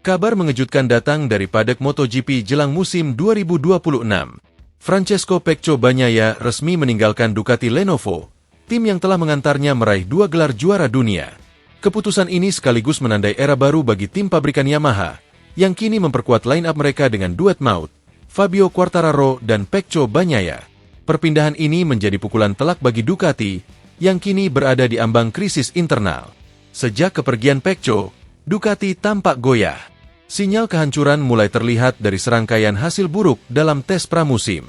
Kabar mengejutkan datang dari padek MotoGP jelang musim 2026. Francesco Pecco Bagnaia resmi meninggalkan Ducati Lenovo, tim yang telah mengantarnya meraih 2 gelar juara dunia. Keputusan ini sekaligus menandai era baru bagi tim pabrikan Yamaha, yang kini memperkuat line-up mereka dengan duet maut, Fabio Quartararo dan Pecco Bagnaia. Perpindahan ini menjadi pukulan telak bagi Ducati, yang kini berada di ambang krisis internal. Sejak kepergian Pecco, Ducati tampak goyah. Sinyal kehancuran mulai terlihat dari serangkaian hasil buruk dalam tes pramusim.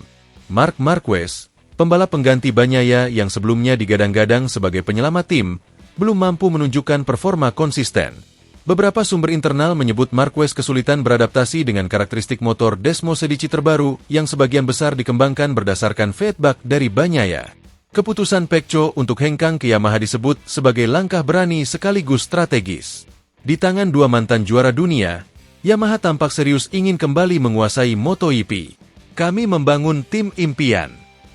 Marc Marquez, pembalap pengganti Bagnaia yang sebelumnya digadang-gadang sebagai penyelamat tim, belum mampu menunjukkan performa konsisten. Beberapa sumber internal menyebut Marquez kesulitan beradaptasi dengan karakteristik motor Desmo Sedici terbaru yang sebagian besar dikembangkan berdasarkan feedback dari Bagnaia. Keputusan Pecco untuk hengkang ke Yamaha disebut sebagai langkah berani sekaligus strategis. Di tangan dua mantan juara dunia, Yamaha tampak serius ingin kembali menguasai MotoGP. Kami membangun tim impian.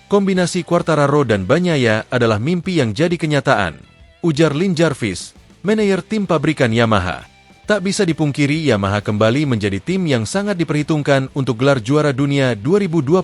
Kombinasi Quartararo dan Bagnaia adalah mimpi yang jadi kenyataan, ujar Lin Jarvis, manajer tim pabrikan Yamaha. Tak bisa dipungkiri Yamaha kembali menjadi tim yang sangat diperhitungkan untuk gelar juara dunia 2026.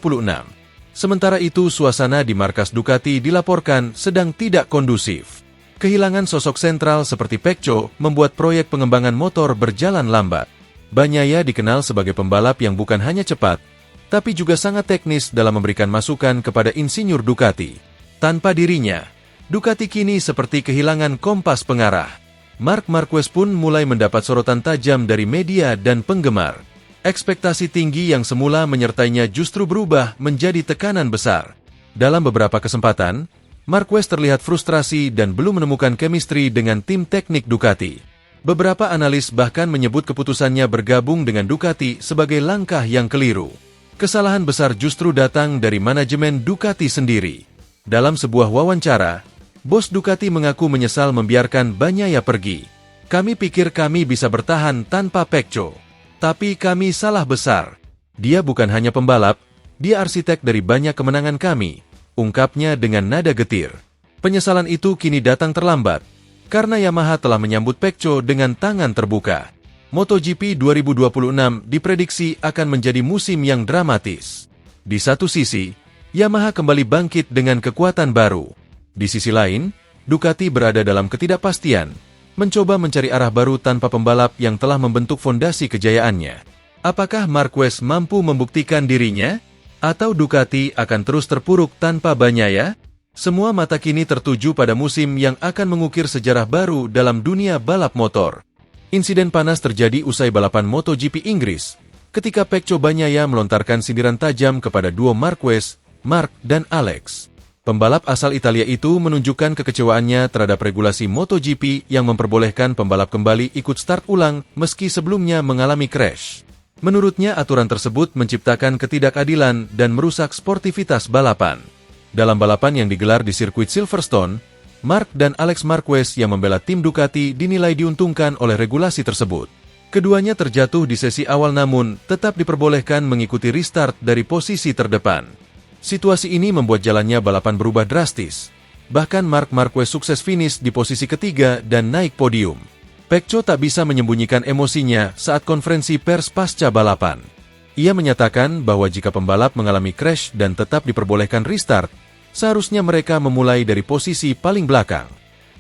Sementara itu suasana di markas Ducati dilaporkan sedang tidak kondusif. Kehilangan sosok sentral seperti Pecco membuat proyek pengembangan motor berjalan lambat. Bagnaia dikenal sebagai pembalap yang bukan hanya cepat, tapi juga sangat teknis dalam memberikan masukan kepada insinyur Ducati. Tanpa dirinya, Ducati kini seperti kehilangan kompas pengarah. Marc Marquez pun mulai mendapat sorotan tajam dari media dan penggemar. Ekspektasi tinggi yang semula menyertainya justru berubah menjadi tekanan besar. Dalam beberapa kesempatan, Marquez terlihat frustrasi dan belum menemukan chemistry dengan tim teknik Ducati. Beberapa analis bahkan menyebut keputusannya bergabung dengan Ducati sebagai langkah yang keliru. Kesalahan besar justru datang dari manajemen Ducati sendiri. Dalam sebuah wawancara, bos Ducati mengaku menyesal membiarkan Bagnaia pergi. Kami pikir kami bisa bertahan tanpa Pecco. Tapi kami salah besar. Dia bukan hanya pembalap, dia arsitek dari banyak kemenangan kami, ungkapnya dengan nada getir. Penyesalan itu kini datang terlambat, karena Yamaha telah menyambut Pecco dengan tangan terbuka. MotoGP 2026 diprediksi akan menjadi musim yang dramatis. Di satu sisi, Yamaha kembali bangkit dengan kekuatan baru. Di sisi lain, Ducati berada dalam ketidakpastian, mencoba mencari arah baru tanpa pembalap yang telah membentuk fondasi kejayaannya. Apakah Marquez mampu membuktikan dirinya? Atau Ducati akan terus terpuruk tanpa Bagnaia? Semua mata kini tertuju pada musim yang akan mengukir sejarah baru dalam dunia balap motor. Insiden panas terjadi usai balapan MotoGP Inggris, ketika Pecco Bagnaia melontarkan sindiran tajam kepada duo Marquez, Marc dan Alex. Pembalap asal Italia itu menunjukkan kekecewaannya terhadap regulasi MotoGP yang memperbolehkan pembalap kembali ikut start ulang meski sebelumnya mengalami crash. Menurutnya aturan tersebut menciptakan ketidakadilan dan merusak sportivitas balapan. Dalam balapan yang digelar di sirkuit Silverstone, Marc dan Alex Marquez yang membela tim Ducati dinilai diuntungkan oleh regulasi tersebut. Keduanya terjatuh di sesi awal namun tetap diperbolehkan mengikuti restart dari posisi terdepan. Situasi ini membuat jalannya balapan berubah drastis. Bahkan Marc Marquez sukses finish di posisi ketiga dan naik podium. Pecco tak bisa menyembunyikan emosinya saat konferensi pers pasca balapan. Ia menyatakan bahwa jika pembalap mengalami crash dan tetap diperbolehkan restart, seharusnya mereka memulai dari posisi paling belakang.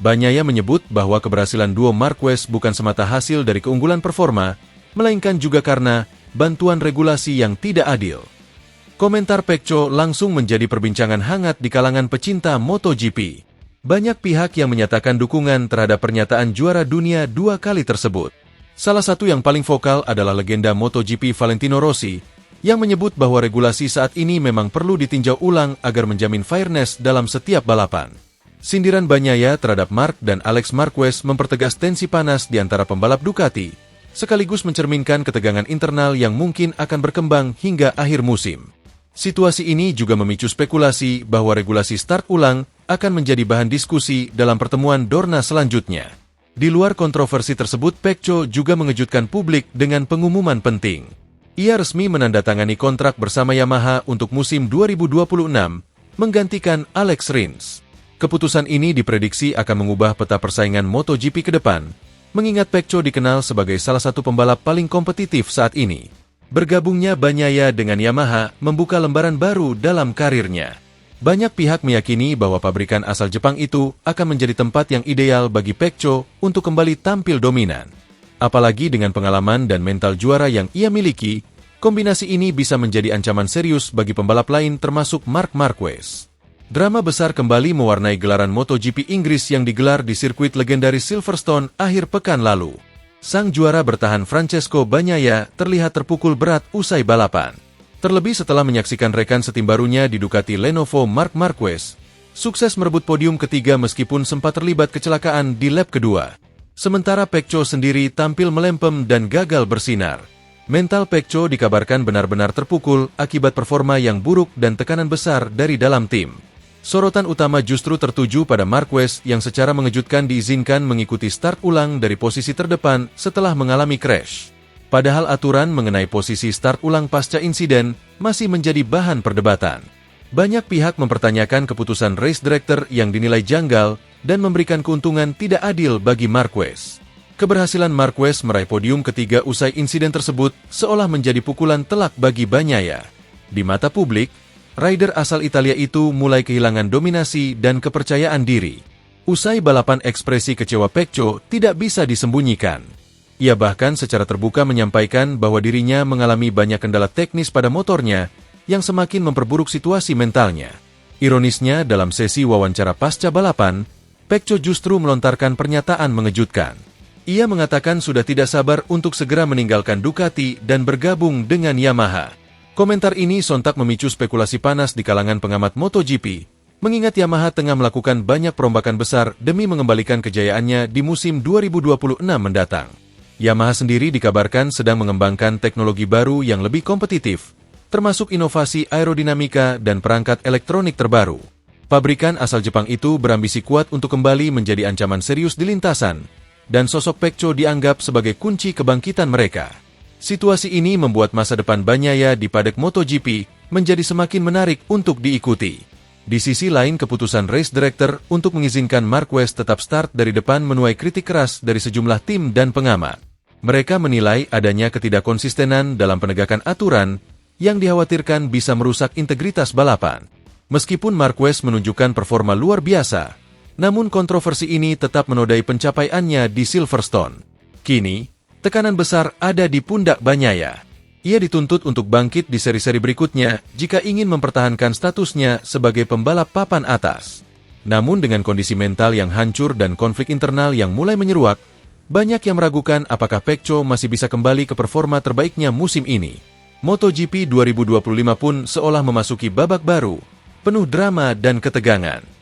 Bagnaia menyebut bahwa keberhasilan duo Marquez bukan semata hasil dari keunggulan performa, melainkan juga karena bantuan regulasi yang tidak adil. Komentar Pecco langsung menjadi perbincangan hangat di kalangan pecinta MotoGP. Banyak pihak yang menyatakan dukungan terhadap pernyataan juara dunia 2 kali tersebut. Salah satu yang paling vokal adalah legenda MotoGP Valentino Rossi, yang menyebut bahwa regulasi saat ini memang perlu ditinjau ulang agar menjamin fairness dalam setiap balapan. Sindiran Bagnaia terhadap Marc dan Alex Marquez mempertegas tensi panas di antara pembalap Ducati, sekaligus mencerminkan ketegangan internal yang mungkin akan berkembang hingga akhir musim. Situasi ini juga memicu spekulasi bahwa regulasi start ulang akan menjadi bahan diskusi dalam pertemuan Dorna selanjutnya. Di luar kontroversi tersebut, Pecco juga mengejutkan publik dengan pengumuman penting. Ia resmi menandatangani kontrak bersama Yamaha untuk musim 2026, menggantikan Alex Rins. Keputusan ini diprediksi akan mengubah peta persaingan MotoGP ke depan, mengingat Pecco dikenal sebagai salah satu pembalap paling kompetitif saat ini. Bergabungnya Bagnaia dengan Yamaha membuka lembaran baru dalam karirnya. Banyak pihak meyakini bahwa pabrikan asal Jepang itu akan menjadi tempat yang ideal bagi Pecco untuk kembali tampil dominan. Apalagi dengan pengalaman dan mental juara yang ia miliki, kombinasi ini bisa menjadi ancaman serius bagi pembalap lain termasuk Marc Marquez. Drama besar kembali mewarnai gelaran MotoGP Inggris yang digelar di sirkuit legendaris Silverstone akhir pekan lalu. Sang juara bertahan Francesco Bagnaia terlihat terpukul berat usai balapan. Terlebih setelah menyaksikan rekan setim barunya di Ducati Lenovo Marc Marquez, sukses merebut podium ketiga meskipun sempat terlibat kecelakaan di lap kedua. Sementara Pecco sendiri tampil melempem dan gagal bersinar. Mental Pecco dikabarkan benar-benar terpukul akibat performa yang buruk dan tekanan besar dari dalam tim. Sorotan utama justru tertuju pada Marquez yang secara mengejutkan diizinkan mengikuti start ulang dari posisi terdepan setelah mengalami crash. Padahal aturan mengenai posisi start ulang pasca insiden masih menjadi bahan perdebatan. Banyak pihak mempertanyakan keputusan race director yang dinilai janggal dan memberikan keuntungan tidak adil bagi Marquez. Keberhasilan Marquez meraih podium ketiga usai insiden tersebut seolah menjadi pukulan telak bagi Bagnaia. Di mata publik, rider asal Italia itu mulai kehilangan dominasi dan kepercayaan diri. Usai balapan, ekspresi kecewa Pecco tidak bisa disembunyikan. Ia bahkan secara terbuka menyampaikan bahwa dirinya mengalami banyak kendala teknis pada motornya yang semakin memperburuk situasi mentalnya. Ironisnya, dalam sesi wawancara pasca balapan, Pecco justru melontarkan pernyataan mengejutkan. Ia mengatakan sudah tidak sabar untuk segera meninggalkan Ducati dan bergabung dengan Yamaha. Komentar ini sontak memicu spekulasi panas di kalangan pengamat MotoGP, mengingat Yamaha tengah melakukan banyak perombakan besar demi mengembalikan kejayaannya di musim 2026 mendatang. Yamaha sendiri dikabarkan sedang mengembangkan teknologi baru yang lebih kompetitif, termasuk inovasi aerodinamika dan perangkat elektronik terbaru. Pabrikan asal Jepang itu berambisi kuat untuk kembali menjadi ancaman serius di lintasan, dan sosok Pecco dianggap sebagai kunci kebangkitan mereka. Situasi ini membuat masa depan Bagnaia di paddock MotoGP menjadi semakin menarik untuk diikuti. Di sisi lain, keputusan race director untuk mengizinkan Marquez tetap start dari depan menuai kritik keras dari sejumlah tim dan pengamat. Mereka menilai adanya ketidakkonsistenan dalam penegakan aturan yang dikhawatirkan bisa merusak integritas balapan. Meskipun Marquez menunjukkan performa luar biasa, namun kontroversi ini tetap menodai pencapaiannya di Silverstone. Kini, tekanan besar ada di pundak Bagnaia. Ia dituntut untuk bangkit di seri-seri berikutnya jika ingin mempertahankan statusnya sebagai pembalap papan atas. Namun dengan kondisi mental yang hancur dan konflik internal yang mulai menyeruak, banyak yang meragukan apakah Pecco masih bisa kembali ke performa terbaiknya musim ini. MotoGP 2025 pun seolah memasuki babak baru, penuh drama dan ketegangan.